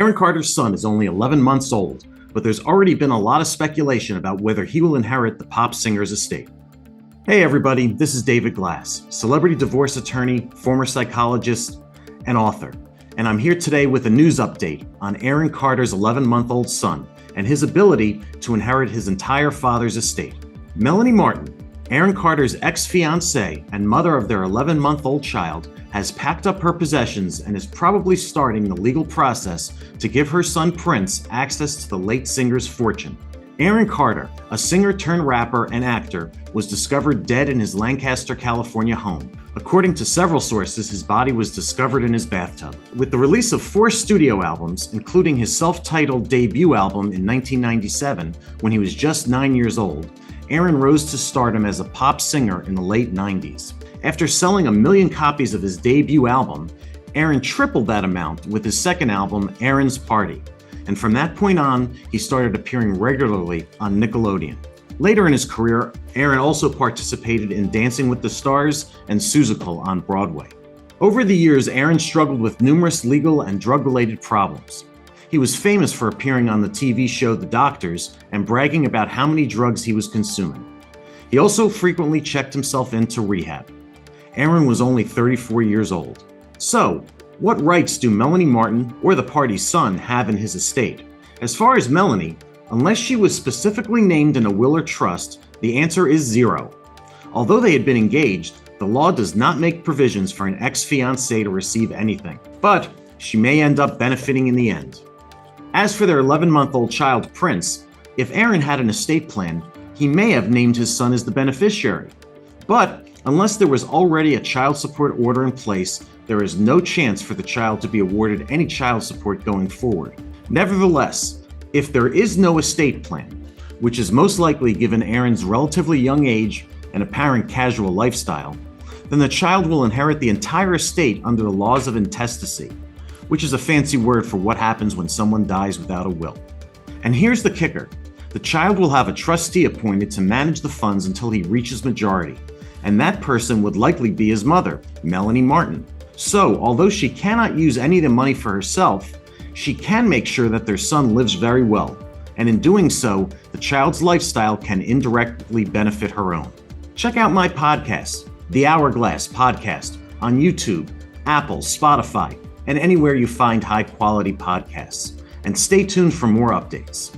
Aaron Carter's son is only 11 months old, but there's already been a lot of speculation about whether he will inherit the pop singer's estate. Hey everybody, this is David Glass, celebrity divorce attorney, former psychologist, and author. And I'm here today with a news update on Aaron Carter's 11-month-old son and his ability to inherit his entire father's estate. Melanie Martin, Aaron Carter's ex-fiancee and mother of their 11-month-old child, has packed up her possessions and is probably starting the legal process to give her son Prince access to the late singer's fortune. Aaron Carter, a singer turned rapper and actor, was discovered dead in his Lancaster, California home. According to several sources, his body was discovered in his bathtub. With the release of 4 studio albums, including his self-titled debut album in 1997, when he was just 9 years old, Aaron rose to stardom as a pop singer in the late 90s. After selling 1 million copies of his debut album, Aaron tripled that amount with his second album, Aaron's Party. And from that point on, he started appearing regularly on Nickelodeon. Later in his career, Aaron also participated in Dancing with the Stars and Seussical on Broadway. Over the years, Aaron struggled with numerous legal and drug-related problems. He was famous for appearing on the TV show The Doctors and bragging about how many drugs he was consuming. He also frequently checked himself into rehab. Aaron was only 34 years old. So, what rights do Melanie Martin or the party's son have in his estate? As far as Melanie, unless she was specifically named in a will or trust, the answer is 0. Although they had been engaged, the law does not make provisions for an ex-fiancee to receive anything, but she may end up benefiting in the end. As for their 11-month-old child, Prince, if Aaron had an estate plan, he may have named his son as the beneficiary. But unless there was already a child support order in place, there is no chance for the child to be awarded any child support going forward. Nevertheless, if there is no estate plan, which is most likely given Aaron's relatively young age and apparent casual lifestyle, then the child will inherit the entire estate under the laws of intestacy, which is a fancy word for what happens when someone dies without a will. And here's the kicker. The child will have a trustee appointed to manage the funds until he reaches majority, and that person would likely be his mother, Melanie Martin. So, although she cannot use any of the money for herself, she can make sure that their son lives very well, and in doing so, the child's lifestyle can indirectly benefit her own. Check out my podcast, The Hourglass Podcast, on YouTube, Apple, Spotify, and anywhere you find high-quality podcasts. And stay tuned for more updates.